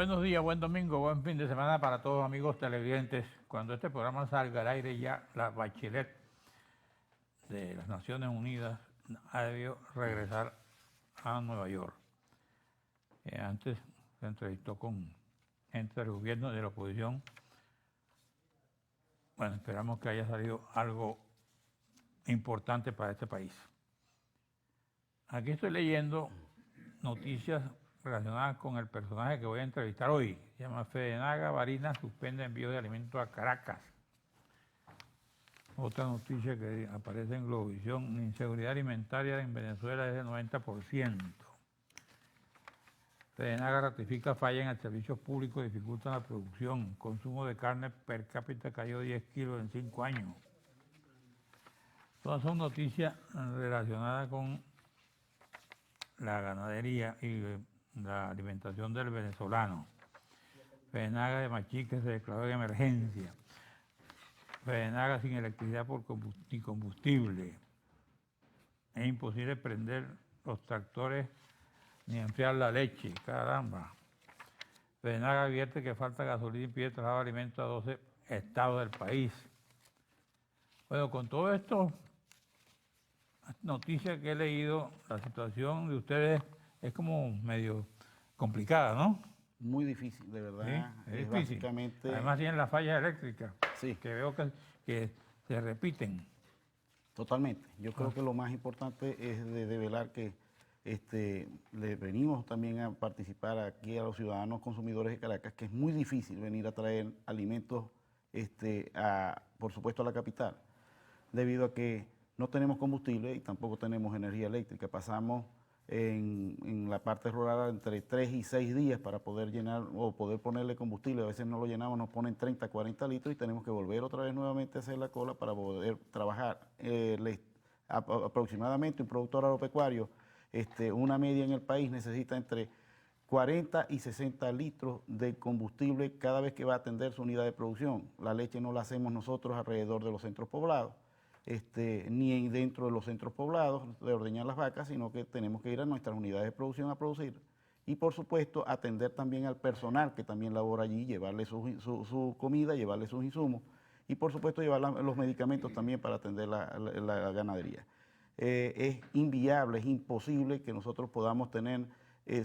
Buenos días, buen domingo, buen fin de semana para todos los amigos televidentes. Cuando este programa salga al aire ya la Bachelet de las Naciones Unidas ha debido regresar a Nueva York. Antes se entrevistó con gente del gobierno y de la oposición. Bueno, esperamos que haya salido algo importante para este país. Aquí estoy leyendo noticias relacionadas con el personaje que voy a entrevistar hoy. Se llama Fedenaga Barinas, suspende envío de alimentos a Caracas. Otra noticia que aparece en Globovisión: inseguridad alimentaria en Venezuela es del 90%. Fedenaga ratifica falla en el servicio público, dificulta la producción. Consumo de carne per cápita cayó 10 kilos en 5 años. Todas son noticias relacionadas con la ganadería y la alimentación del venezolano. Fedenaga de Machique se declaró en emergencia. Fedenaga sin electricidad ni combustible. Es imposible prender los tractores ni enfriar la leche, caramba. Fedenaga advierte que falta gasolina y pide traslado de alimentos a 12 estados del país. Bueno, con todo esto, noticias que he leído, la situación de ustedes es como medio complicada, ¿no? Muy difícil, de verdad. Sí, es difícil. Básicamente... Además tienen las fallas eléctricas, sí, que veo que se repiten. totalmente. Yo creo que lo más importante es de develar que le venimos también a participar aquí a los ciudadanos consumidores de Caracas, que es muy difícil venir a traer alimentos, por supuesto, a la capital, debido a que no tenemos combustible y tampoco tenemos energía eléctrica. Pasamos en la parte rural entre 3 y 6 días para poder llenar o poder ponerle combustible. A veces no lo llenamos, nos ponen 30, 40 litros y tenemos que volver otra vez nuevamente a hacer la cola para poder trabajar. Aproximadamente un productor agropecuario, una media en el país necesita entre 40 y 60 litros de combustible cada vez que va a atender su unidad de producción. La leche no la hacemos nosotros alrededor de los centros poblados. Ni dentro de los centros poblados de ordeñar las vacas, sino que tenemos que ir a nuestras unidades de producción a producir. Y por supuesto atender también al personal que también labora allí, llevarle su comida, llevarle sus insumos y por supuesto llevar los medicamentos también para atender la ganadería. Es inviable, es imposible que nosotros podamos tener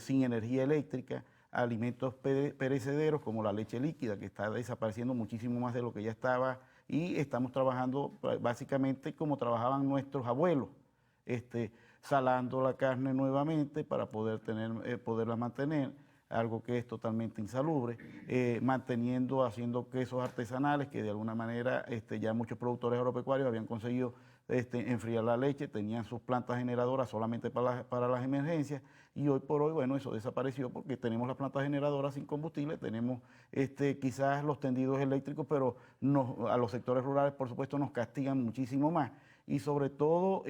sin energía eléctrica alimentos perecederos como la leche líquida, que está desapareciendo muchísimo más de lo que ya estaba, y estamos trabajando básicamente como trabajaban nuestros abuelos, salando la carne nuevamente para poderla mantener, algo que es totalmente insalubre, haciendo quesos artesanales que de alguna manera ya muchos productores agropecuarios habían conseguido enfriar la leche, tenían sus plantas generadoras solamente para las emergencias, y hoy por hoy, bueno, eso desapareció porque tenemos las plantas generadoras sin combustible, tenemos quizás los tendidos eléctricos, pero a los sectores rurales, por supuesto, nos castigan muchísimo más, y sobre todo,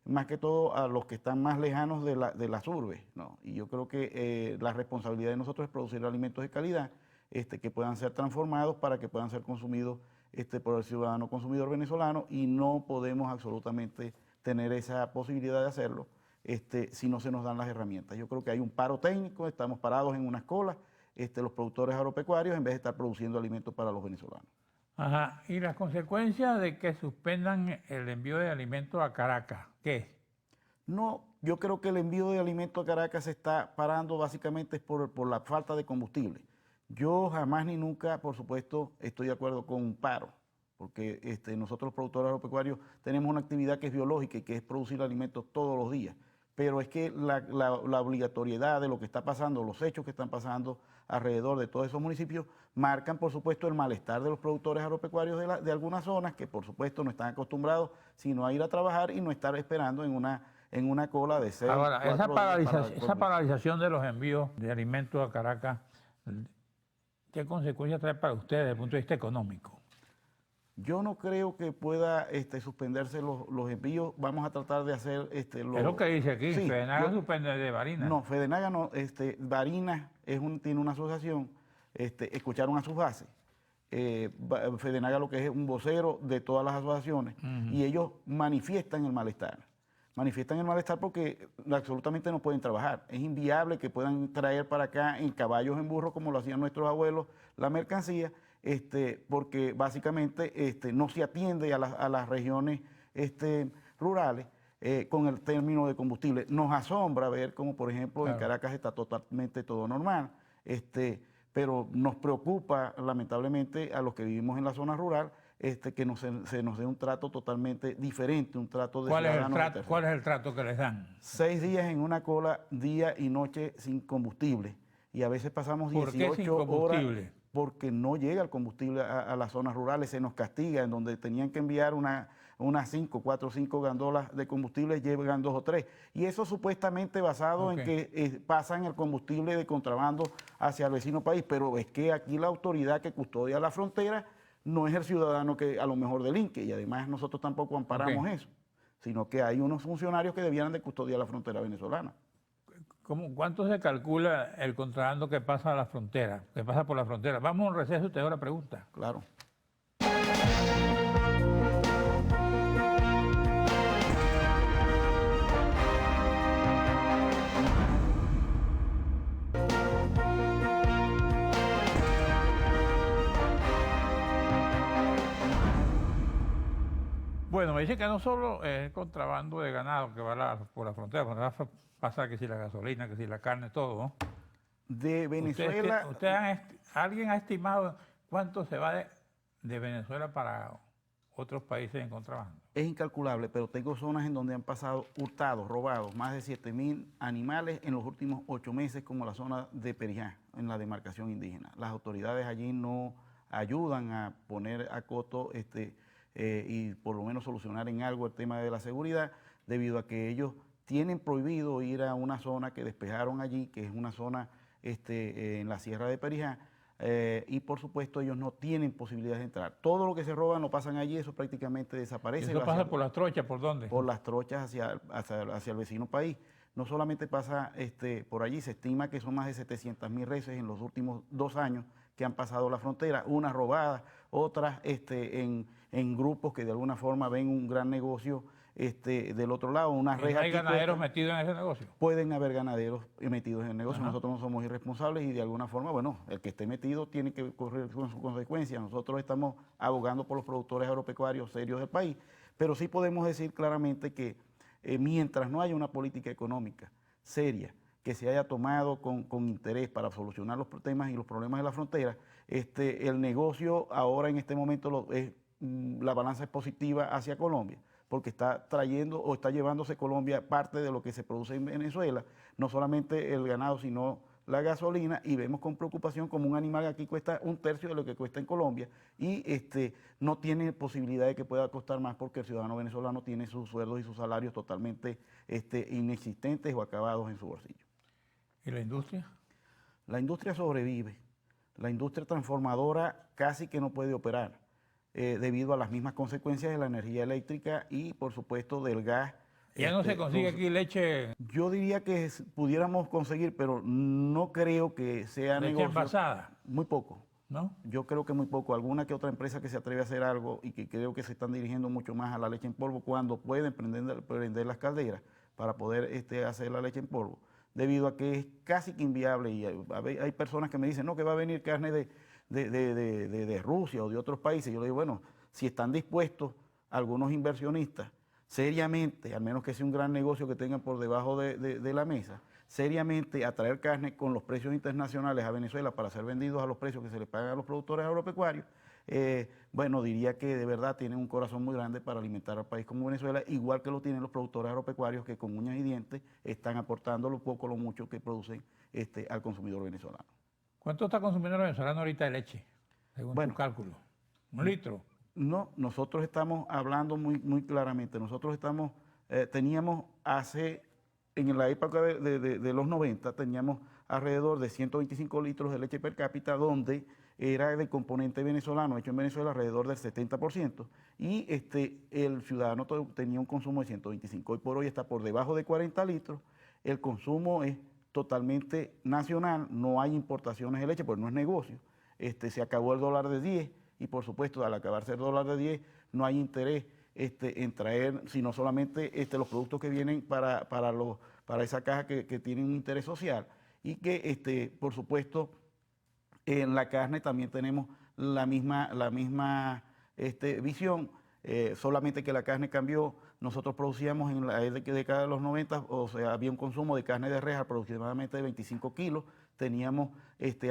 más que todo a los que están más lejanos de las urbes, ¿no? Y yo creo que la responsabilidad de nosotros es producir alimentos de calidad, que puedan ser transformados para que puedan ser consumidos por el ciudadano consumidor venezolano, y no podemos absolutamente tener esa posibilidad de hacerlo si no se nos dan las herramientas. Yo creo que hay un paro técnico, estamos parados en unas colas, los productores agropecuarios, en vez de estar produciendo alimentos para los venezolanos. Ajá, y las consecuencias de que suspendan el envío de alimentos a Caracas, ¿qué es? No, yo creo que el envío de alimentos a Caracas se está parando básicamente por la falta de combustible. Yo jamás ni nunca, por supuesto, estoy de acuerdo con un paro, porque nosotros los productores agropecuarios tenemos una actividad que es biológica y que es producir alimentos todos los días. Pero es que la obligatoriedad de lo que está pasando, los hechos que están pasando alrededor de todos esos municipios, marcan, por supuesto, el malestar de los productores agropecuarios de algunas zonas que, por supuesto, no están acostumbrados sino a ir a trabajar y no estar esperando en una cola de 6, Ahora, 4 días. esa paralización de los envíos de alimentos a Caracas, ¿qué consecuencias trae para ustedes desde el punto de vista económico? Yo no creo que pueda suspenderse los envíos. Vamos a tratar de hacer Es lo que dice aquí, sí, Fedenaga suspende de Barinas. No, Fedenaga no, Barinas tiene una asociación, escucharon a sus bases. Fedenaga lo que es un vocero de todas las asociaciones, y ellos manifiestan el malestar. Manifiestan el malestar porque absolutamente no pueden trabajar. Es inviable que puedan traer para acá en caballos, en burros, como lo hacían nuestros abuelos, la mercancía, porque básicamente no se atiende a las regiones rurales con el término de combustible. Nos asombra ver como, por ejemplo, en Claro. Caracas está totalmente todo normal, pero nos preocupa, lamentablemente, a los que vivimos en la zona rural, que se nos dé un trato totalmente diferente, un trato de ¿Cuál es el ciudadanos de trato, tercera. cuál es el trato que les dan? 6 días en una cola, día y noche sin combustible. Y a veces pasamos ¿Por qué sin 18 horas combustible? porque no llega el combustible a las zonas rurales. Se nos castiga, en donde tenían que enviar unas 5, 4 o 5 gandolas de combustible, llegan 2 o 3. Y eso supuestamente basado en Ok. que pasan el combustible de contrabando hacia el vecino país. Pero es que aquí la autoridad que custodia la frontera no es el ciudadano que a lo mejor delinque. Y además nosotros tampoco amparamos Ok. eso, sino que hay unos funcionarios que debieran de custodiar la frontera venezolana. ¿Cuánto se calcula el contrabando que pasa a la frontera, que pasa por la frontera? Vamos a un receso y te hago la pregunta. Claro. Bueno, me dice que no solo es el contrabando de ganado que va por la frontera, pasa que si la gasolina, que si la carne, todo, ¿no? De Venezuela, ¿Alguien ha estimado cuánto se va de Venezuela para otros países en contrabando? es incalculable, pero tengo zonas en donde han pasado hurtados, robados, más de 7.000 animales en los últimos 8 meses, como la zona de Perijá, en la demarcación indígena. Las autoridades allí no ayudan a poner a coto y por lo menos solucionar en algo el tema de la seguridad, debido a que ellos tienen prohibido ir a una zona que despejaron allí, que es una zona en la sierra de Perijá, y por supuesto ellos no tienen posibilidades de entrar. Todo lo que se roban lo pasan allí, eso prácticamente desaparece. ¿Eso pasa por las trochas? ¿Por dónde? Por las trochas hacia el vecino país. No solamente pasa por allí, se estima que son más de 700.000 reses en los últimos 2 años que han pasado la frontera, unas robadas, otras en grupos que de alguna forma ven un gran negocio del otro lado, unas ¿Y no rejas. hay ganaderos metidos en ese negocio? Pueden haber ganaderos metidos en el negocio. Ajá. Nosotros no somos irresponsables y de alguna forma, bueno, el que esté metido tiene que correr con sus consecuencias. Nosotros estamos abogando por los productores agropecuarios serios del país, pero sí podemos decir claramente que mientras no haya una política económica seria que se haya tomado con interés para solucionar los temas y los problemas de la frontera, el negocio ahora en este momento la balanza es positiva hacia Colombia, porque está trayendo o está llevándose Colombia parte de lo que se produce en Venezuela, no solamente el ganado, sino la gasolina, y vemos con preocupación como un animal aquí cuesta 1/3 de lo que cuesta en Colombia y no tiene posibilidad de que pueda costar más porque el ciudadano venezolano tiene sus sueldos y sus salarios totalmente inexistentes o acabados en su bolsillo. ¿Y la industria? La industria sobrevive, la industria transformadora casi que no puede operar debido a las mismas consecuencias de la energía eléctrica y por supuesto del gas. ¿Ya no se consigue aquí leche Yo diría que pudiéramos conseguir, pero no creo que sea negocio. envasada? Muy poco. ¿No? Yo creo que muy poco. Alguna que otra empresa que se atreve a hacer algo y que creo que se están dirigiendo mucho más a la leche en polvo cuando pueden prender las calderas para poder hacer la leche en polvo, debido a que es casi que inviable y hay personas que me dicen, no, que va a venir carne de Rusia o de otros países. Yo le digo, bueno, si están dispuestos algunos inversionistas seriamente, al menos que sea un gran negocio que tengan por debajo de la mesa, seriamente a traer carne con los precios internacionales a Venezuela para ser vendidos a los precios que se les pagan a los productores agropecuarios, bueno, diría que de verdad tienen un corazón muy grande para alimentar al país como Venezuela, igual que lo tienen los productores agropecuarios que con uñas y dientes están aportando lo poco o lo mucho que producen al consumidor venezolano. ¿Cuánto está consumiendo el venezolano ahorita de leche, según tu cálculo? ¿1 litro? No, nosotros estamos hablando muy claramente. Nosotros teníamos en la época de los 90, teníamos alrededor de 125 litros de leche per cápita, donde era de componente venezolano, hecho en Venezuela, alrededor del 70%, y el ciudadano tenía un consumo de 125. Hoy por hoy está por debajo de 40 litros, el consumo es totalmente nacional, no hay importaciones de leche, porque no es negocio. Se acabó el dólar de 10 y por supuesto al acabarse el dólar de 10 no hay interés en traer, sino solamente los productos que vienen para esa caja que tienen un interés social. Y que, por supuesto, en la carne también tenemos la misma visión, solamente que la carne cambió. Nosotros producíamos en la década de los 90, o sea, había un consumo de carne de res aproximadamente de 25 kilos. Teníamos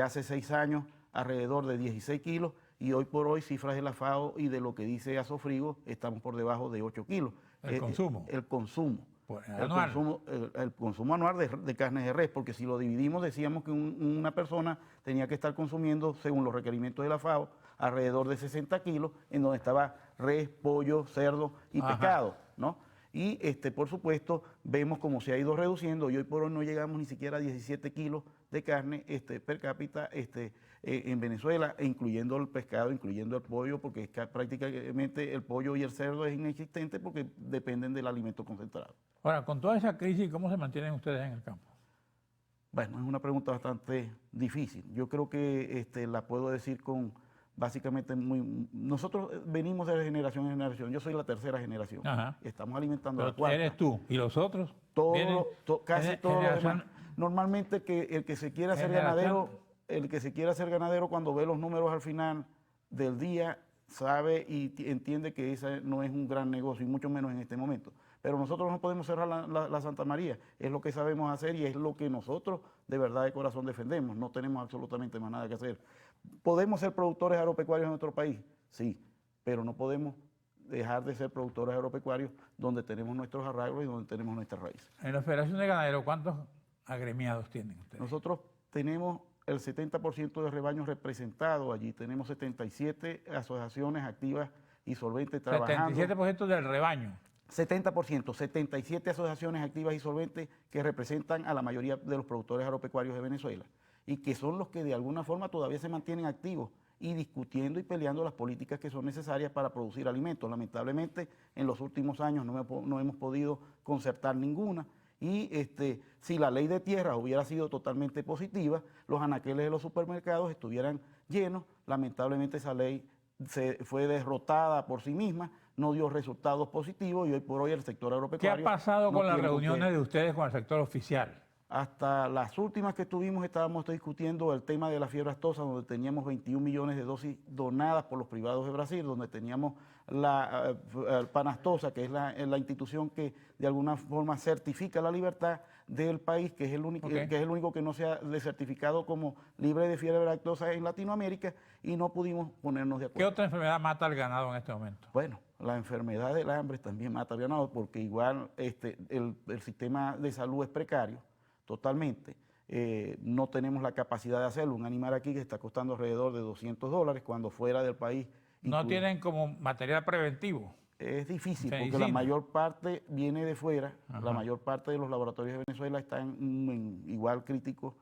hace 6 años alrededor de 16 kilos y hoy por hoy cifras de la FAO y de lo que dice Asofrigo estamos por debajo de 8 kilos. ¿El consumo? El consumo. Anual. El consumo anual de carnes de res, porque si lo dividimos decíamos que una persona tenía que estar consumiendo, según los requerimientos de la FAO, alrededor de 60 kilos, en donde estaba res, pollo, cerdo y pescado, ¿no? Y por supuesto vemos cómo se ha ido reduciendo y hoy por hoy no llegamos ni siquiera a 17 kilos de carne per cápita en Venezuela, incluyendo el pescado, incluyendo el pollo, porque prácticamente el pollo y el cerdo es inexistente porque dependen del alimento concentrado. Ahora, con toda esa crisis, ¿cómo se mantienen ustedes en el campo? Bueno, es una pregunta bastante difícil. Yo creo que la puedo decir con básicamente nosotros venimos de generación en generación. Yo soy la tercera generación. Ajá. Estamos alimentando Pero la cuarta. ¿eres tú? ¿Y los otros? Casi todos los demás. Normalmente que el que se quiera hacer ganadero, cuando ve los números al final del día, sabe y entiende que ese no es un gran negocio, y mucho menos en este momento. Pero nosotros no podemos cerrar la Santa María. Es lo que sabemos hacer y es lo que nosotros de verdad de corazón defendemos. No tenemos absolutamente más nada que hacer. ¿Podemos ser productores agropecuarios en nuestro país? Sí, pero no podemos dejar de ser productores agropecuarios donde tenemos nuestros arraigos y donde tenemos nuestras raíces. En la Federación de Ganaderos, ¿cuántos agremiados tienen ustedes? Nosotros tenemos el 70% de rebaños representados allí. Tenemos 77 asociaciones activas y solventes trabajando. 77% del rebaño. 70%, 77 asociaciones activas y solventes que representan a la mayoría de los productores agropecuarios de Venezuela y que son los que de alguna forma todavía se mantienen activos y discutiendo y peleando las políticas que son necesarias para producir alimentos. Lamentablemente, en los últimos años no hemos podido concertar ninguna y si la ley de tierras hubiera sido totalmente positiva, los anaqueles de los supermercados estuvieran llenos. Lamentablemente esa ley fue derrotada por sí misma, no dio resultados positivos y hoy por hoy el sector agropecuario... ¿Qué ha pasado con las reuniones de ustedes con el sector oficial? Hasta las últimas que tuvimos estábamos discutiendo el tema de la fiebre aftosa, donde teníamos 21 millones de dosis donadas por los privados de Brasil, donde teníamos la Panastosa, que es la institución que de alguna forma certifica la libertad del país, que es el único, que es el único que no se ha certificado como libre de fiebre aftosa en Latinoamérica, y no pudimos ponernos de acuerdo. ¿Qué otra enfermedad mata al ganado en este momento? Bueno, la enfermedad del hambre también mata al ganado, porque igual el sistema de salud es precario. Totalmente. No tenemos la capacidad de hacerlo. Un animal aquí que está costando alrededor de $200, cuando fuera del país... ¿No tienen como material preventivo? Es difícil, porque la mayor parte viene de fuera. Ajá. La mayor parte de los laboratorios de Venezuela están igual críticos,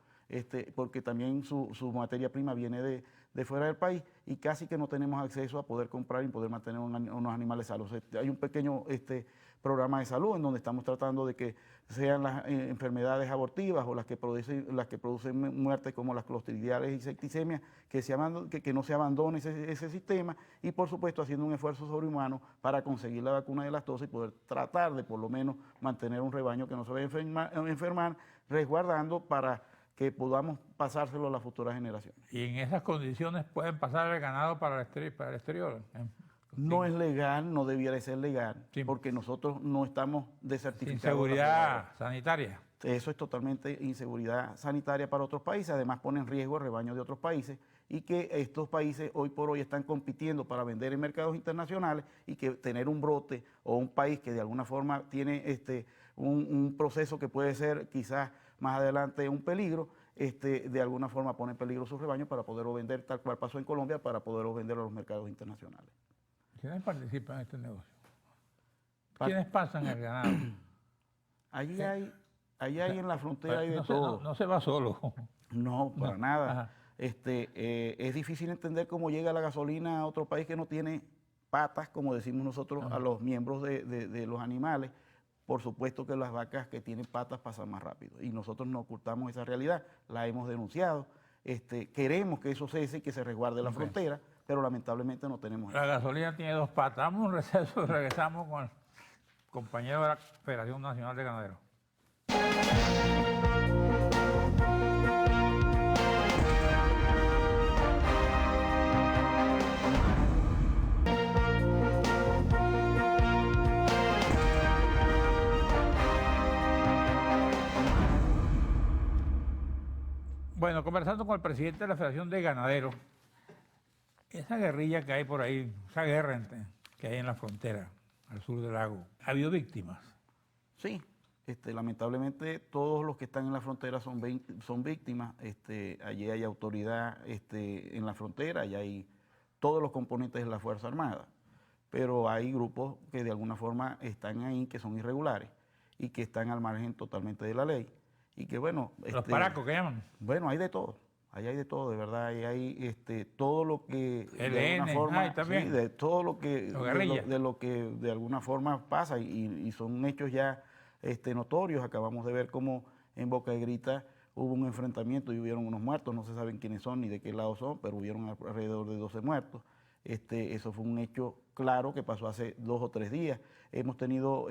porque también su materia prima viene de fuera del país y casi que no tenemos acceso a poder comprar y poder mantener unos animales sanos. Hay un pequeño programa de salud en donde estamos tratando de que sean las enfermedades abortivas o las que producen muertes como las clostridiales y septicemia, que no se abandone ese sistema, y por supuesto haciendo un esfuerzo sobrehumano para conseguir la vacuna de lactosa y poder tratar de por lo menos mantener un rebaño que no se vaya a enfermar, resguardando para que podamos pasárselo a las futuras generaciones. ¿Y en esas condiciones pueden pasar el ganado para el exterior? No es legal, no debiera de ser legal, sí, porque nosotros no estamos desertificados. Inseguridad sanitaria. Eso es totalmente inseguridad sanitaria para otros países, además pone en riesgo el rebaño de otros países y que estos países hoy por hoy están compitiendo para vender en mercados internacionales y que tener un brote o un país que de alguna forma tiene un proceso que puede ser quizás más adelante un peligro, de alguna forma pone en peligro su rebaño para poderlo vender tal cual pasó en Colombia, para poderlo vender a los mercados internacionales. ¿Quiénes participan en este negocio? ¿Quiénes pasan el ganado? Allí hay en la frontera hay de todo. No se va solo. No, para nada. Es difícil entender cómo llega la gasolina a otro país que no tiene patas, como decimos nosotros, a los miembros de los animales. Por supuesto que las vacas que tienen patas pasan más rápido y nosotros no ocultamos esa realidad, la hemos denunciado. Queremos que eso cese y que se resguarde la frontera, pero lamentablemente no tenemos La eso. gasolina tiene dos patas. Damos un receso y regresamos con el compañero de la Federación Nacional de Ganaderos. Bueno, conversando con el presidente de la Federación de Ganaderos, esa guerrilla que hay por ahí, esa guerra que hay en la frontera, al sur del lago, ¿ha habido víctimas? Sí, lamentablemente todos los que están en la frontera son víctimas. Allí hay autoridad en la frontera, y hay todos los componentes de la Fuerza Armada, pero hay grupos que de alguna forma están ahí, que son irregulares y que están al margen totalmente de la ley. Y que bueno... Los paracos, ¿qué llaman? Bueno, hay de todo. Ahí hay de todo, de verdad. Ahí hay todo lo que de LN, alguna forma, también. sí, de todo lo que Los de lo que de alguna forma pasa, y son hechos ya notorios. Acabamos de ver cómo en Boca de Grita hubo un enfrentamiento y hubieron unos muertos. No se saben quiénes son ni de qué lado son, pero hubieron alrededor de 12 muertos. Eso fue un hecho claro que pasó hace 2 o 3 días. Hemos tenido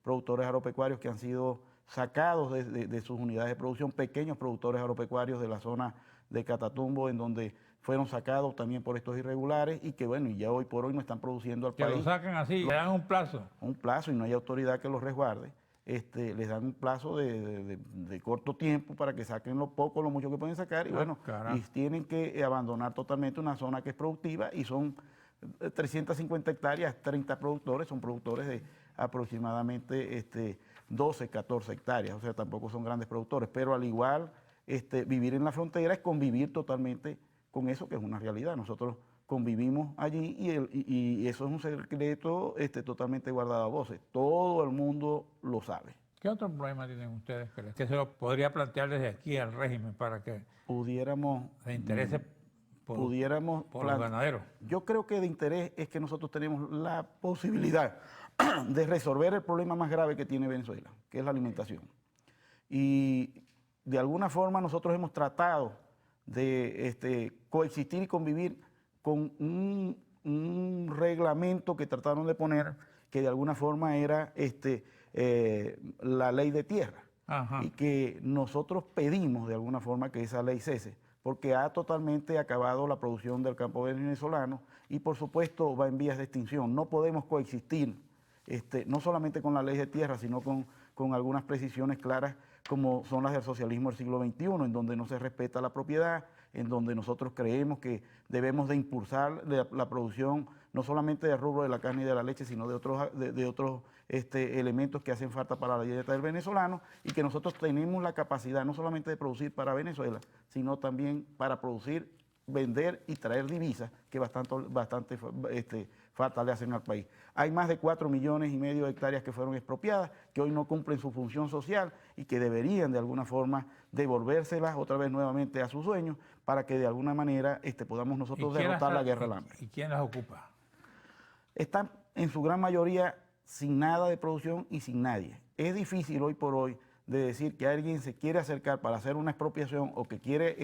productores agropecuarios que han sido sacados de sus unidades de producción, pequeños productores agropecuarios de la zona de Catatumbo, en donde fueron sacados también por estos irregulares, y que bueno, y ya hoy por hoy no están produciendo al que país. lo sacan así, le dan un plazo. Un plazo, y no hay autoridad que los resguarde. Les dan un plazo de corto tiempo para que saquen lo poco, lo mucho que pueden sacar, y bueno, y tienen que abandonar totalmente una zona que es productiva, y son 350 hectáreas, 30 productores, son productores de aproximadamente 12, 14 hectáreas, o sea, tampoco son grandes productores, pero al igual, vivir en la frontera es convivir totalmente con eso, que es una realidad. Nosotros convivimos allí, y eso es un secreto totalmente guardado a voces. Todo el mundo lo sabe. ¿Qué otro problema tienen ustedes que se lo podría plantear desde aquí al régimen para que se interese por los ganaderos? Yo creo que de interés es que nosotros tenemos la posibilidad de resolver el problema más grave que tiene Venezuela, que es la alimentación. Y de alguna forma nosotros hemos tratado de coexistir y convivir con un reglamento que trataron de poner, que de alguna forma era la ley de tierra. Ajá. Y que nosotros pedimos de alguna forma que esa ley cese, porque ha totalmente acabado la producción del campo venezolano, y por supuesto va en vías de extinción. No podemos coexistir no solamente con la ley de tierra, sino con algunas precisiones claras, como son las del socialismo del siglo XXI, en donde no se respeta la propiedad, en donde nosotros creemos que debemos de impulsar la producción, no solamente del rubro de la carne y de la leche, sino de otros elementos que hacen falta para la dieta del venezolano, y que nosotros tenemos la capacidad no solamente de producir para Venezuela, sino también para producir, vender y traer divisas, que bastante falta le hacen al país. Hay más de 4,5 millones de hectáreas que fueron expropiadas, que hoy no cumplen su función social, y que deberían de alguna forma devolvérselas otra vez nuevamente a sus dueños, para que de alguna manera podamos nosotros derrotar la guerra al hambre. ¿Y quién las ocupa? Están en su gran mayoría sin nada de producción y sin nadie. Es difícil hoy por hoy de decir que alguien se quiere acercar para hacer una expropiación, o que quiere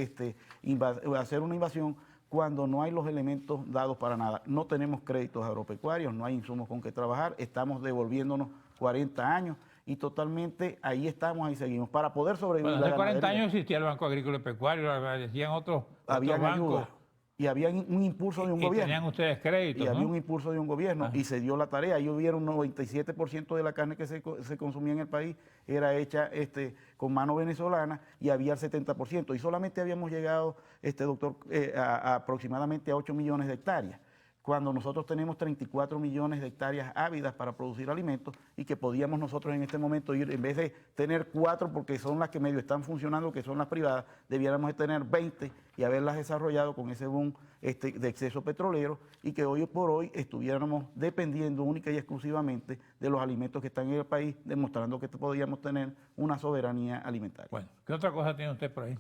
hacer una invasión, cuando no hay los elementos dados para nada. No tenemos créditos agropecuarios, no hay insumos con que trabajar, estamos devolviéndonos 40 años, y totalmente ahí estamos, ahí seguimos. Para poder sobrevivir. Bueno, hace 40 años existía el Banco Agrícola y Pecuario, decían otros bancos. Ayuda, y había un impulso de un gobierno. Tenían ustedes créditos, y había un impulso de un gobierno. Ajá. Y se dio la tarea. Ahí hubiera un 97% de la carne que se consumía en el país era hecha con mano venezolana, y había el 70%. Y solamente habíamos llegado, doctor, aproximadamente a 8 millones de hectáreas, cuando nosotros tenemos 34 millones de hectáreas ávidas para producir alimentos, y que podíamos nosotros en este momento ir, en vez de tener 4, porque son las que medio están funcionando, que son las privadas, debiéramos de tener 20 y haberlas desarrollado con ese boom de exceso petrolero, y que hoy por hoy estuviéramos dependiendo única y exclusivamente de los alimentos que están en el país, demostrando que podíamos tener una soberanía alimentaria. Bueno, ¿qué otra cosa tiene usted por ahí?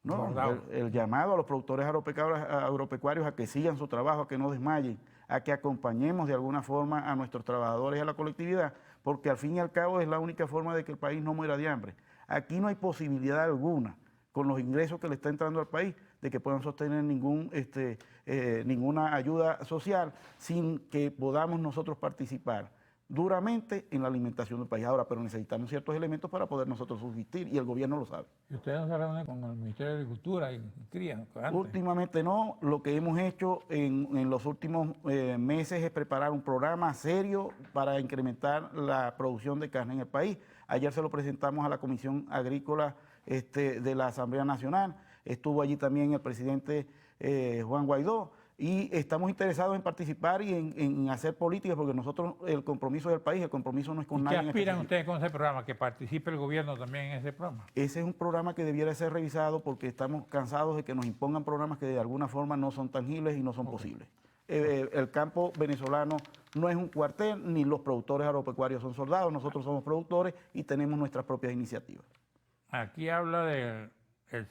No, el llamado a los productores agropecuarios a que sigan su trabajo, a que no desmayen, a que acompañemos de alguna forma a nuestros trabajadores y a la colectividad, porque al fin y al cabo es la única forma de que el país no muera de hambre. Aquí no hay posibilidad alguna, con los ingresos que le está entrando al país, de que puedan sostener ninguna ayuda social sin que podamos nosotros participar duramente en la alimentación del país. Ahora, pero necesitamos ciertos elementos para poder nosotros subsistir y el gobierno lo sabe. ¿Y ustedes no se reúnen con el Ministerio de Agricultura y Cría? Últimamente no. Lo que hemos hecho en los últimos meses es preparar un programa serio para incrementar la producción de carne en el país. Ayer se lo presentamos a la Comisión Agrícola de la Asamblea Nacional. Estuvo allí también el presidente Juan Guaidó. Y estamos interesados en participar y en hacer políticas, porque nosotros, el compromiso del país, el compromiso no es con nadie. ¿Qué aspiran ustedes con ese programa? ¿Que participe el gobierno también en ese programa? Ese es un programa que debiera ser revisado porque estamos cansados de que nos impongan programas que de alguna forma no son tangibles y no son posibles. El campo venezolano no es un cuartel, ni los productores agropecuarios son soldados, nosotros somos productores y tenemos nuestras propias iniciativas. Aquí habla del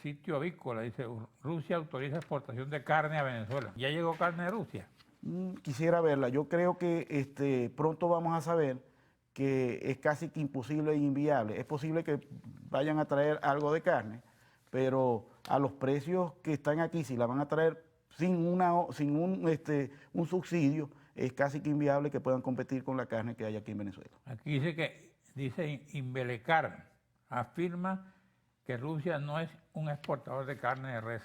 sitio avícola, dice, Rusia autoriza exportación de carne a Venezuela. ¿Ya llegó carne de Rusia? Quisiera verla. Yo creo que pronto vamos a saber que es casi que imposible e inviable. Es posible que vayan a traer algo de carne, pero a los precios que están aquí, si la van a traer sin un subsidio, es casi que inviable que puedan competir con la carne que hay aquí en Venezuela. Aquí dice Imbelecar, afirma que Rusia no es un exportador de carne de res.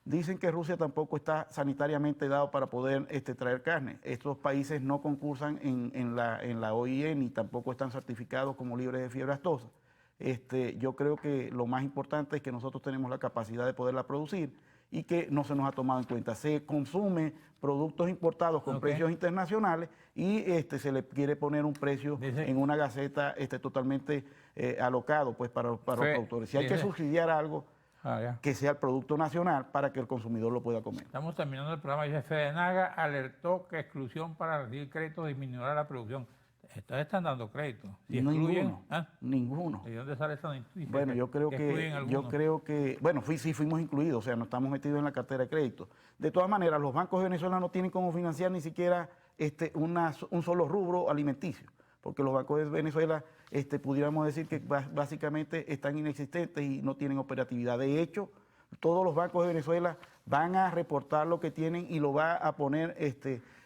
Dicen que Rusia tampoco está sanitariamente dado para poder traer carne. Estos países no concursan en la OIE ni tampoco están certificados como libres de fiebre aftosa. Yo creo que lo más importante es que nosotros tenemos la capacidad de poderla producir y que no se nos ha tomado en cuenta. Se consume productos importados con precios internacionales y se le quiere poner un precio en una gaceta totalmente alocado pues, para los productores. Si hay que subsidiar algo, que sea el producto nacional para que el consumidor lo pueda comer. Estamos terminando el programa. Dice, Fedenaga alertó que exclusión para recibir créditos disminuirá la producción. Ustedes están dando créditos. Si Ninguno. Ninguno. ¿Y dónde sale esa noticia? Bueno, yo creo que, bueno, sí fuimos incluidos, o sea, no estamos metidos en la cartera de crédito. De todas maneras, los bancos venezolanos no tienen cómo financiar ni siquiera un solo rubro alimenticio, porque los bancos de Venezuela, pudiéramos decir que básicamente están inexistentes y no tienen operatividad. De hecho, todos los bancos de Venezuela van a reportar lo que tienen y lo va a poner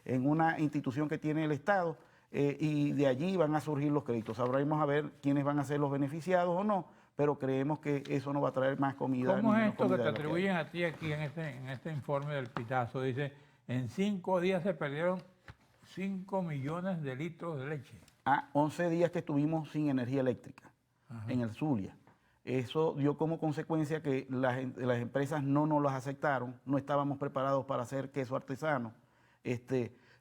en una institución que tiene el Estado. Y de allí van a surgir los créditos. Sabremos a ver quiénes van a ser los beneficiados o no, pero creemos que eso no va a traer más comida. ¿Cómo es esto que te atribuyen a ti aquí en este informe del Pitazo? Dice, en 5 días se perdieron 5 millones de litros de leche. 11 días que estuvimos sin energía eléctrica en el Zulia. Eso dio como consecuencia que las empresas no nos las aceptaron, no estábamos preparados para hacer queso artesano.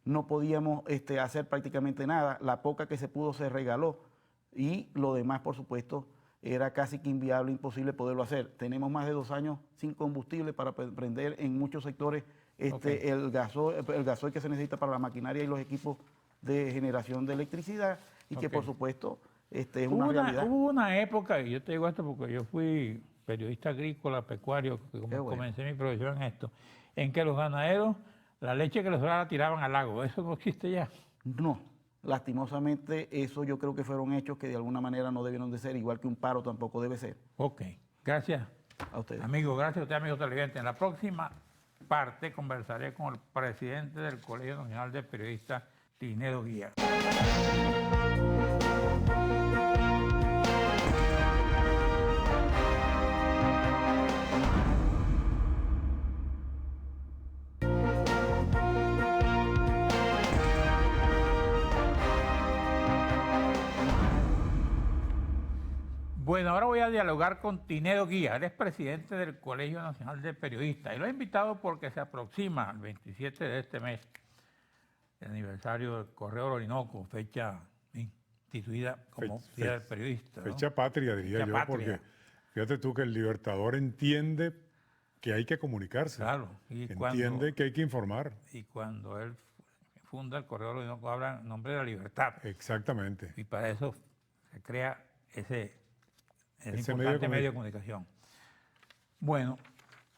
No podíamos hacer prácticamente nada, la poca que se pudo se regaló y lo demás, por supuesto, era casi que inviable, imposible poderlo hacer. Tenemos más de 2 años sin combustible para prender en muchos sectores el gasoil que se necesita para la maquinaria y los equipos de generación de electricidad y que, por supuesto, es una realidad. Hubo una época, y yo te digo esto porque yo fui periodista agrícola, pecuario, comencé mi profesión en esto, en que los ganaderos la leche que les sobraba la tiraban al lago. ¿Eso no existe ya? No. Lastimosamente, eso yo creo que fueron hechos que de alguna manera no debieron de ser, igual que un paro tampoco debe ser. Ok. Gracias. A ustedes. Amigo, gracias a usted, amigo televidente. En la próxima parte conversaré con el presidente del Colegio Nacional de Periodistas, Tinedo Guía. Bueno, ahora voy a dialogar con Tinedo Guía. Él es presidente del Colegio Nacional de Periodistas y lo he invitado porque se aproxima el 27 de este mes el aniversario del Correo del Orinoco, fecha instituida como Día del Periodista, ¿no? Fecha patria, diría fecha yo, patria. Porque fíjate tú que el Libertador entiende que hay que comunicarse. Claro. Entiende que hay que informar. Y cuando él funda el Correo del Orinoco habla en nombre de la libertad. Exactamente. Y para eso se crea ese importante medio de comunicación. Bueno,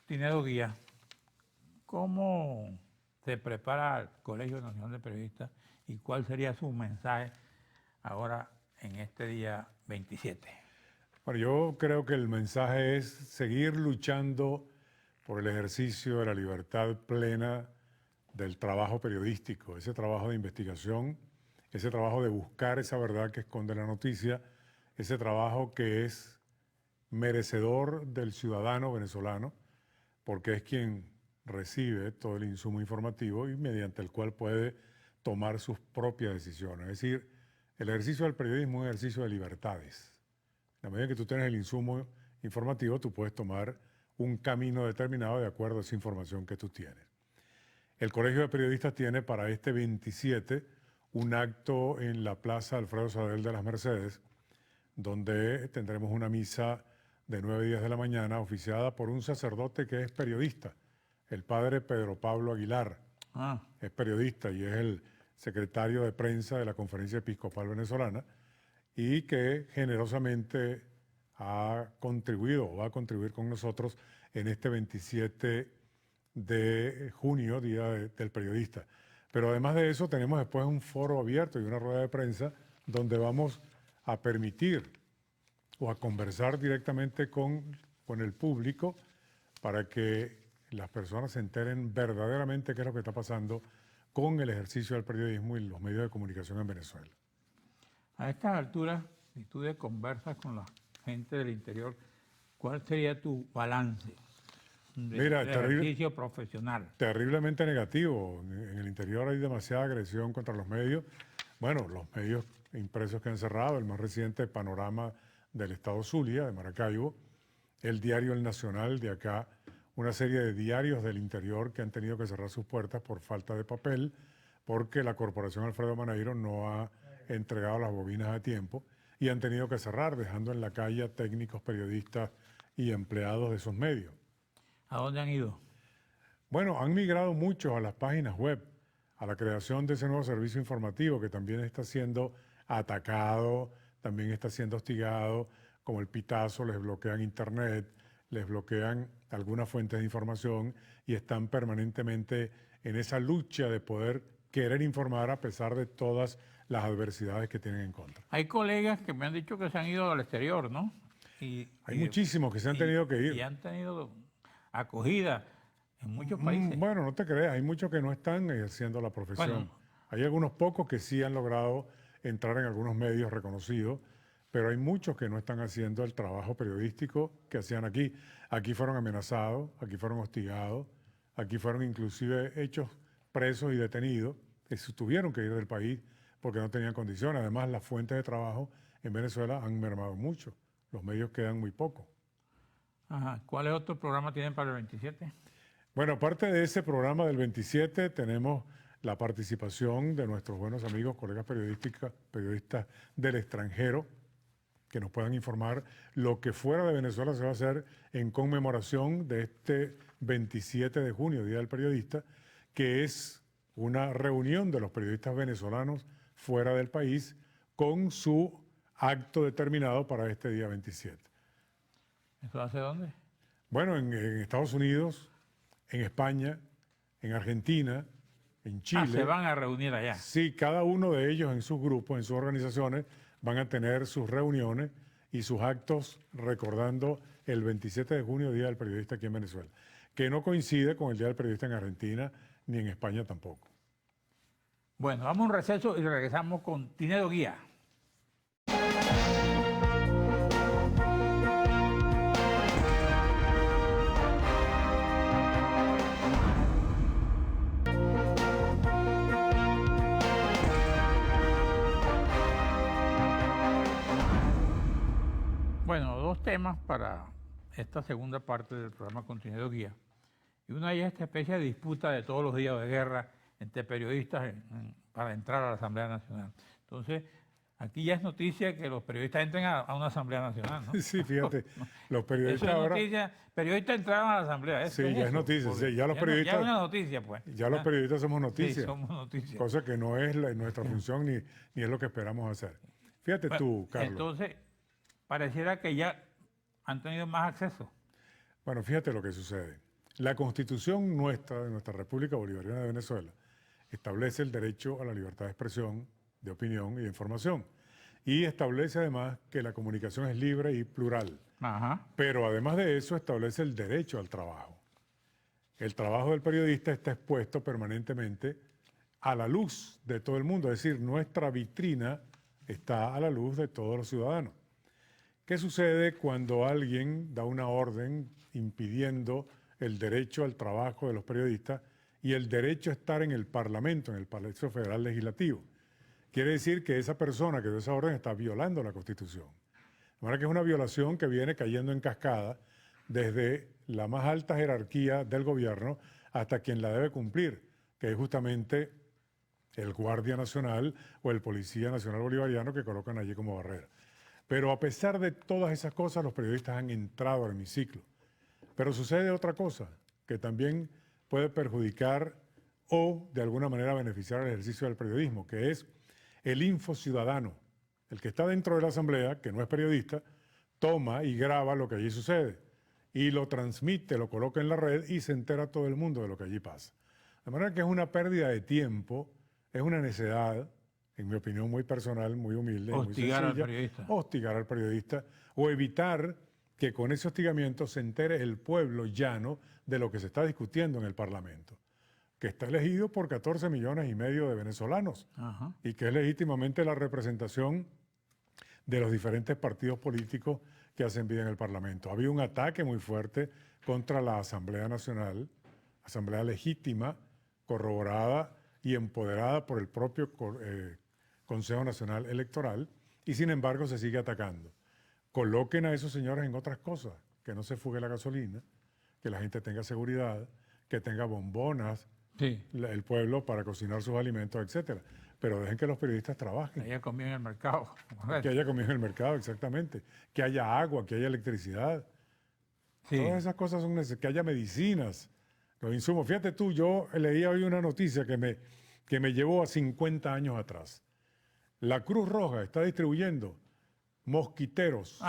Tinedo Guía, ¿cómo se prepara el Colegio Nacional de Periodistas y cuál sería su mensaje ahora en este día 27? Bueno, yo creo que el mensaje es seguir luchando por el ejercicio de la libertad plena del trabajo periodístico, ese trabajo de investigación, ese trabajo de buscar esa verdad que esconde la noticia, ese trabajo que es merecedor del ciudadano venezolano, porque es quien recibe todo el insumo informativo y mediante el cual puede tomar sus propias decisiones. Es decir, el ejercicio del periodismo es un ejercicio de libertades. En la medida que tú tienes el insumo informativo, tú puedes tomar un camino determinado de acuerdo a esa información que tú tienes. El Colegio de Periodistas tiene para este 27 un acto en la Plaza Alfredo Sadel de las Mercedes, donde tendremos una misa de 9:10 de la mañana, oficiada por un sacerdote que es periodista, el padre Pedro Pablo Aguilar. Es periodista y es el secretario de prensa de la Conferencia Episcopal Venezolana y que generosamente ha contribuido o va a contribuir con nosotros en este 27 de junio, Día del Periodista. Pero además de eso tenemos después un foro abierto y una rueda de prensa donde vamos a permitir o a conversar directamente con el público para que las personas se enteren verdaderamente qué es lo que está pasando con el ejercicio del periodismo y los medios de comunicación en Venezuela. A estas alturas, si tú conversas con la gente del interior, ¿cuál sería tu balance del ejercicio profesional? Terriblemente negativo. En el interior hay demasiada agresión contra los medios. Bueno, los medios impresos que han cerrado, el más reciente Panorama del Estado Zulia, de Maracaibo, el diario El Nacional de acá, una serie de diarios del interior que han tenido que cerrar sus puertas por falta de papel, porque la Corporación Alfredo Maneiro no ha entregado las bobinas a tiempo y han tenido que cerrar, dejando en la calle a técnicos, periodistas y empleados de esos medios. ¿A dónde han ido? Bueno, han migrado muchos a las páginas web, a la creación de ese nuevo servicio informativo que también está siendo atacado, también está siendo hostigado, como el Pitazo, les bloquean internet, les bloquean algunas fuentes de información y están permanentemente en esa lucha de poder querer informar a pesar de todas las adversidades que tienen en contra. Hay colegas que me han dicho que se han ido al exterior, ¿no? Hay muchísimos que se han tenido que ir. Y han tenido acogida en muchos países. Bueno, no te creas, hay muchos que no están ejerciendo la profesión. Bueno. Hay algunos pocos que sí han logrado entrar en algunos medios reconocidos, pero hay muchos que no están haciendo el trabajo periodístico que hacían aquí. Aquí fueron amenazados, aquí fueron hostigados, aquí fueron inclusive hechos presos y detenidos, que se tuvieron que ir del país porque no tenían condiciones. Además, las fuentes de trabajo en Venezuela han mermado mucho. Los medios quedan muy pocos. Ajá. ¿Cuáles otros programas tienen para el 27? Bueno, aparte de ese programa del 27, tenemos la participación de nuestros buenos amigos, colegas periodistas del extranjero, que nos puedan informar lo que fuera de Venezuela se va a hacer en conmemoración de este 27 de junio, Día del Periodista, que es una reunión de los periodistas venezolanos fuera del país con su acto determinado para este día 27. ¿Eso hace dónde? Bueno, en Estados Unidos, en España, en Argentina, en Chile. Se van a reunir allá. Sí, cada uno de ellos en sus grupos, en sus organizaciones, van a tener sus reuniones y sus actos recordando el 27 de junio, Día del Periodista aquí en Venezuela, que no coincide con el Día del Periodista en Argentina ni en España tampoco. Bueno, vamos a un receso y regresamos con Tinedo Guía. Bueno, dos temas para esta segunda parte del programa Contenido Guía. Y una de ellas es esta especie de disputa de todos los días de guerra entre periodistas para entrar a la Asamblea Nacional. Entonces, aquí ya es noticia que los periodistas entren a una Asamblea Nacional, ¿no? Sí, fíjate, los periodistas eso es ahora... noticia, periodistas entraron a la Asamblea. Sí, ya es noticia, sí, ya los periodistas... Ya es una noticia, pues. Ya los periodistas somos noticias. Sí, somos noticias. Cosa que no es nuestra función ni es lo que esperamos hacer. Fíjate tú, Carlos. Entonces, pareciera que ya han tenido más acceso. Bueno, fíjate lo que sucede. La Constitución nuestra, de nuestra República Bolivariana de Venezuela, establece el derecho a la libertad de expresión, de opinión y de información. Y establece además que la comunicación es libre y plural. Ajá. Pero además de eso establece el derecho al trabajo. el trabajo del periodista está expuesto permanentemente a la luz de todo el mundo, es decir, nuestra vitrina está a la luz de todos los ciudadanos. ¿Qué sucede cuando alguien da una orden impidiendo el derecho al trabajo de los periodistas y el derecho a estar en el Parlamento, en el Palacio Federal Legislativo? Quiere decir que esa persona que dio esa orden está violando la Constitución. De manera que es una violación que viene cayendo en cascada desde la más alta jerarquía del gobierno hasta quien la debe cumplir, que es justamente el Guardia Nacional o el Policía Nacional Bolivariano que colocan allí como barrera. Pero a pesar de todas esas cosas, los periodistas han entrado al hemiciclo. Pero sucede otra cosa, que también puede perjudicar o de alguna manera beneficiar el ejercicio del periodismo, que es el infociudadano. El que está dentro de la asamblea, que no es periodista, toma y graba lo que allí sucede y lo transmite, lo coloca en la red y se entera todo el mundo de lo que allí pasa. De manera que es una pérdida de tiempo, es una necedad, en mi opinión muy personal, muy humilde, Hostigar muy al sencilla, periodista. hostigar al periodista o evitar que con ese hostigamiento se entere el pueblo llano de lo que se está discutiendo en el Parlamento, que está elegido por 14,5 millones de venezolanos Ajá. y que es legítimamente la representación de los diferentes partidos políticos que hacen vida en el Parlamento. Había un ataque muy fuerte contra la Asamblea Nacional, asamblea legítima, corroborada y empoderada por el propio Consejo Nacional Electoral, y sin embargo se sigue atacando. Coloquen a esos señores en otras cosas, que no se fugue la gasolina, que la gente tenga seguridad, que tenga bombonas, Sí. el pueblo para cocinar sus alimentos, etcétera. Pero dejen que los periodistas trabajen. Ella comió en el mercado. Que haya comida en el mercado, exactamente. Que haya agua, que haya electricidad. Sí. Todas esas cosas son necesarias. Que haya medicinas, los insumos. Fíjate tú, yo leía hoy una noticia que me llevó a 50 años atrás. La Cruz Roja está distribuyendo mosquiteros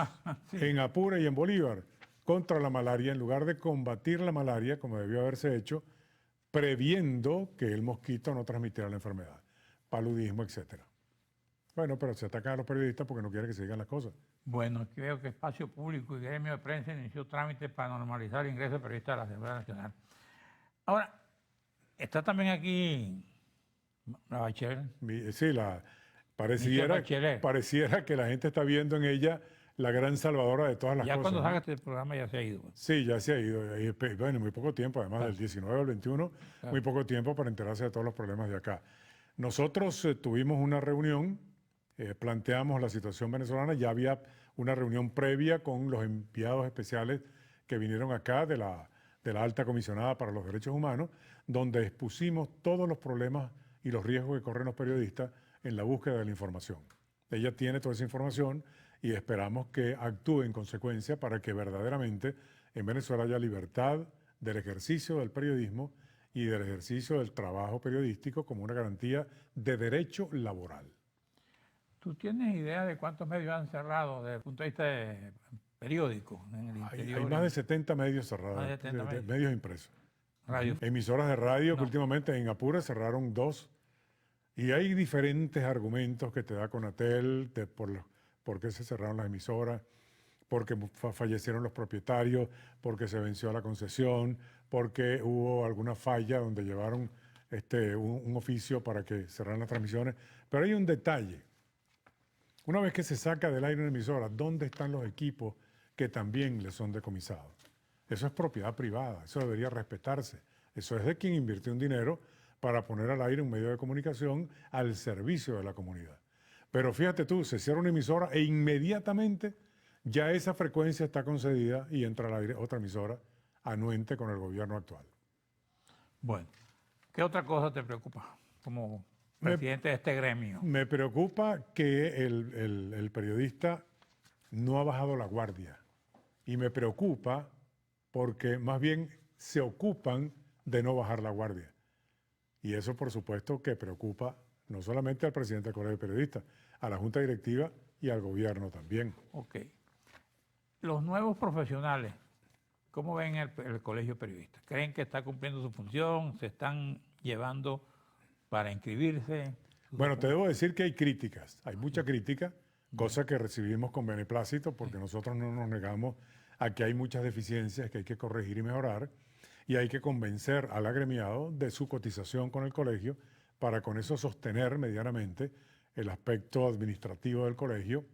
Sí. en Apure y en Bolívar contra la malaria, en lugar de combatir la malaria, como debió haberse hecho, previendo que el mosquito no transmitiera la enfermedad, paludismo, etcétera. Bueno, pero se atacan a los periodistas porque no quieren que se digan las cosas. Bueno, creo que Espacio Público y Gremio de Prensa inició trámites para normalizar el ingreso de periodistas a la Asamblea Nacional. Ahora, está también aquí la Bachelet. Sí, pareciera que la gente está viendo en ella la gran salvadora de todas las Ya cosas. cuando ¿no? salga este programa ya se ha ido. Sí, ya se ha ido. Y, bueno, muy poco tiempo, además del 19 al 21, muy poco tiempo para enterarse de todos los problemas de acá. Nosotros tuvimos una reunión, planteamos la situación venezolana, ya había una reunión previa con los enviados especiales que vinieron acá de la Alta Comisionada para los Derechos Humanos, donde expusimos todos los problemas y los riesgos que corren los periodistas en la búsqueda de la información. Ella tiene toda esa información y esperamos que actúe en consecuencia para que verdaderamente en Venezuela haya libertad del ejercicio del periodismo y del ejercicio del trabajo periodístico como una garantía de derecho laboral. ¿Tú tienes idea de cuántos medios han cerrado desde el punto de vista de periódicos en el interior? Hay más de 70 medios cerrados, Más de 70 medios impresos. Radio. Emisoras de radio que últimamente en Apure cerraron 2. Y hay diferentes argumentos que te da Conatel por qué se cerraron las emisoras, porque fallecieron los propietarios, porque se venció la concesión, porque hubo alguna falla donde llevaron un oficio para que cerraran las transmisiones. Pero hay un detalle. Una vez que se saca del aire una emisora, ¿dónde están los equipos que también le son decomisados? Eso es propiedad privada, eso debería respetarse. Eso es de quien invirtió un dinero para poner al aire un medio de comunicación al servicio de la comunidad. Pero fíjate tú, se cierra una emisora e inmediatamente ya esa frecuencia está concedida y entra al aire otra emisora anuente con el gobierno actual. Bueno, ¿qué otra cosa te preocupa como presidente de este gremio? Me preocupa que el periodista no ha bajado la guardia y me preocupa porque más bien se ocupan de no bajar la guardia. Y eso, por supuesto, que preocupa no solamente al presidente del Colegio de Periodistas, a la Junta Directiva y al gobierno también. Ok. Los nuevos profesionales, ¿cómo ven el Colegio de Periodistas? ¿Creen que está cumpliendo su función? ¿Se están llevando para inscribirse? Bueno, te debo decir que hay críticas, hay mucha crítica, cosa que recibimos con beneplácito porque nosotros no nos negamos a que hay muchas deficiencias que hay que corregir y mejorar. y hay que convencer al agremiado de su cotización con el colegio para con eso sostener medianamente el aspecto administrativo del colegio,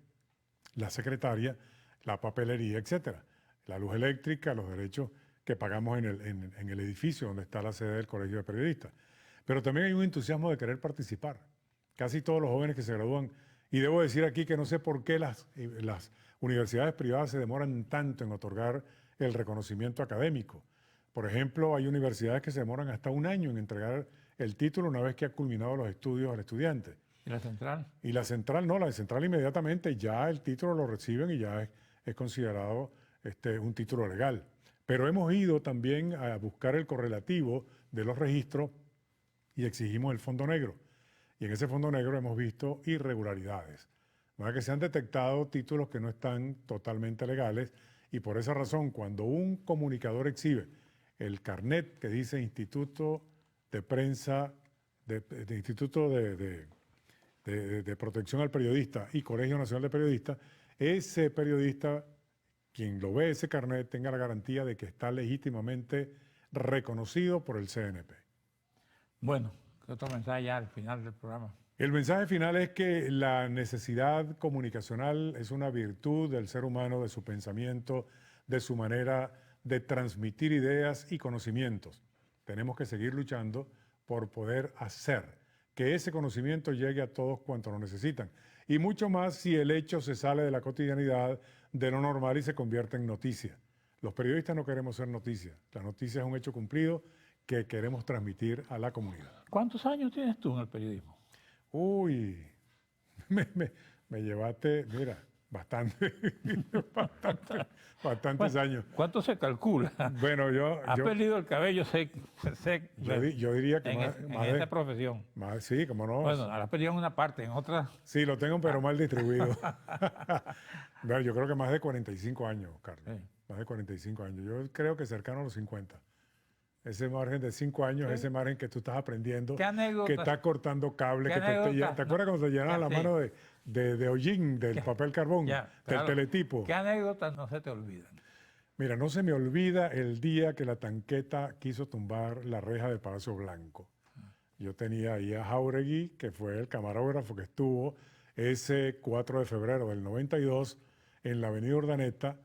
la secretaria, la papelería, etcétera, la luz eléctrica, los derechos que pagamos en el edificio donde está la sede del Colegio de Periodistas. Pero también hay un entusiasmo de querer participar. Casi todos los jóvenes que se gradúan, y debo decir aquí que no sé por qué las universidades privadas se demoran tanto en otorgar el reconocimiento académico. Por ejemplo, hay universidades que se demoran hasta un año en entregar el título una vez que ha culminado los estudios al estudiante. ¿Y la central? Y la central no, la central inmediatamente ya el título lo reciben y ya es considerado un título legal. Pero hemos ido también a buscar el correlativo de los registros y exigimos el fondo negro. Y en ese fondo negro hemos visto irregularidades. ¿No? Que se han detectado títulos que no están totalmente legales y por esa razón cuando un comunicador exhibe el carnet que dice Instituto de Prensa, Instituto de Protección al Periodista y Colegio Nacional de Periodistas, ese periodista, quien lo ve ese carnet, tenga la garantía de que está legítimamente reconocido por el CNP. Bueno, ¿qué otro mensaje ya al final del programa? El mensaje final es que la necesidad comunicacional es una virtud del ser humano, de su pensamiento, de su manera de transmitir ideas y conocimientos. Tenemos que seguir luchando por poder hacer que ese conocimiento llegue a todos cuantos lo necesitan. Y mucho más si el hecho se sale de la cotidianidad, de lo normal y se convierte en noticia. Los periodistas no queremos ser noticia. La noticia es un hecho cumplido que queremos transmitir a la comunidad. ¿Cuántos años tienes tú en el periodismo? Uy, me llevaste, mira, bastante, bastantes años. ¿Cuánto se calcula? Bueno, Has perdido el cabello, yo diría que en esta profesión. Sí, como no. Bueno, ahora has perdido en una parte, en otra. Sí, lo tengo, pero mal distribuido. Bueno, yo creo que más de 45 años, Carlos. Sí. Más de 45 años. Yo creo que cercano a los 50. Ese margen de 5 años, sí. Ese margen que tú estás aprendiendo, que estás cortando cables, ¿te acuerdas cuando te llenaban la mano de hollín, del papel carbón, del teletipo? ¿Qué anécdotas no se te olvidan? Mira, no se me olvida el día que la tanqueta quiso tumbar la reja del Palacio Blanco. Yo tenía ahí a Jáuregui, que fue el camarógrafo que estuvo ese 4 de febrero del 92 en la avenida Urdaneta,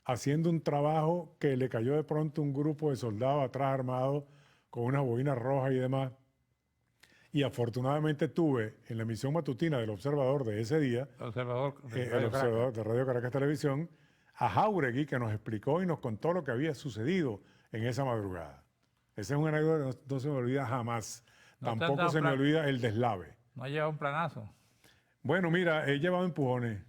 haciendo un trabajo que le cayó de pronto un grupo de soldados atrás armados con unas bobinas rojas y demás. Y afortunadamente tuve en la emisión matutina del Observador de ese día, el Observador de Radio Caracas Televisión, a Jáuregui, que nos explicó y nos contó lo que había sucedido en esa madrugada. Esa es una anécdota que no se me olvida jamás. Tampoco se me olvida el deslave. ¿No ha llevado un planazo? Bueno, mira, he llevado empujones.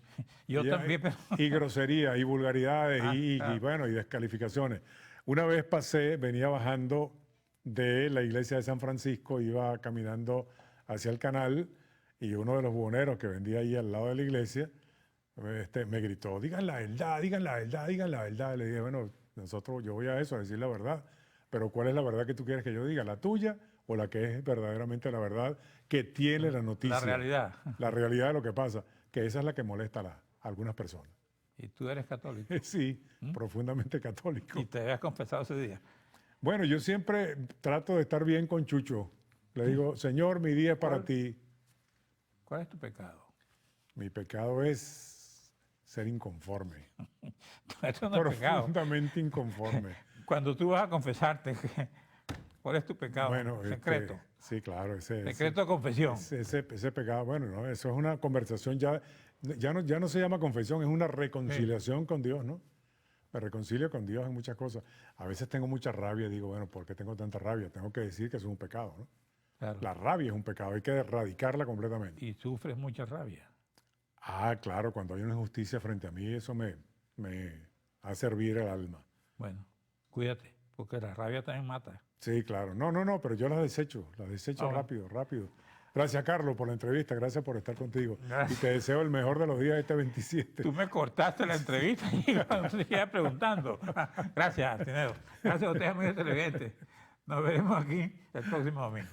Yo también, pero... Y groserías, y vulgaridades, y descalificaciones. Una vez venía bajando de la iglesia de San Francisco, iba caminando hacia el canal, y uno de los buhoneros que vendía ahí al lado de la iglesia, me gritó, digan la verdad, digan la verdad, digan la verdad. Y le dije, bueno, yo voy a eso, a decir la verdad, pero ¿cuál es la verdad que tú quieres que yo diga? ¿La tuya o la que es verdaderamente la verdad que tiene la noticia? La realidad. La realidad de lo que pasa, que esa es la que molesta a algunas personas. ¿Y tú eres católico? Sí, profundamente católico. ¿Y te habías confesado ese día? Bueno, yo siempre trato de estar bien con Chucho. Le digo, Señor, mi día es para ti. ¿Cuál es tu pecado? Mi pecado es ser inconforme. Eso no es pecado. Profundamente inconforme. Cuando tú vas a confesarte, ¿cuál es tu pecado? Bueno, secreto. Sí, claro. Secreto de confesión. Ese pecado, bueno, no, eso es una conversación ya no se llama confesión, es una reconciliación con Dios, ¿no? Me reconcilio con Dios en muchas cosas. A veces tengo mucha rabia y digo, bueno, ¿por qué tengo tanta rabia? Tengo que decir que eso es un pecado, ¿no? Claro. La rabia es un pecado, hay que erradicarla completamente. Y sufres mucha rabia. Ah, claro, cuando hay una injusticia frente a mí, eso me hace hervir el alma. Bueno, cuídate, porque la rabia también mata. Sí, claro. No, pero yo las desecho rápido. Gracias, Carlos, por la entrevista. Gracias por estar contigo. Gracias. Y te deseo el mejor de los días este 27. Tú me cortaste la entrevista y seguía preguntando. Gracias, Tineo. Gracias a ustedes, muy inteligentes. Nos veremos aquí el próximo domingo.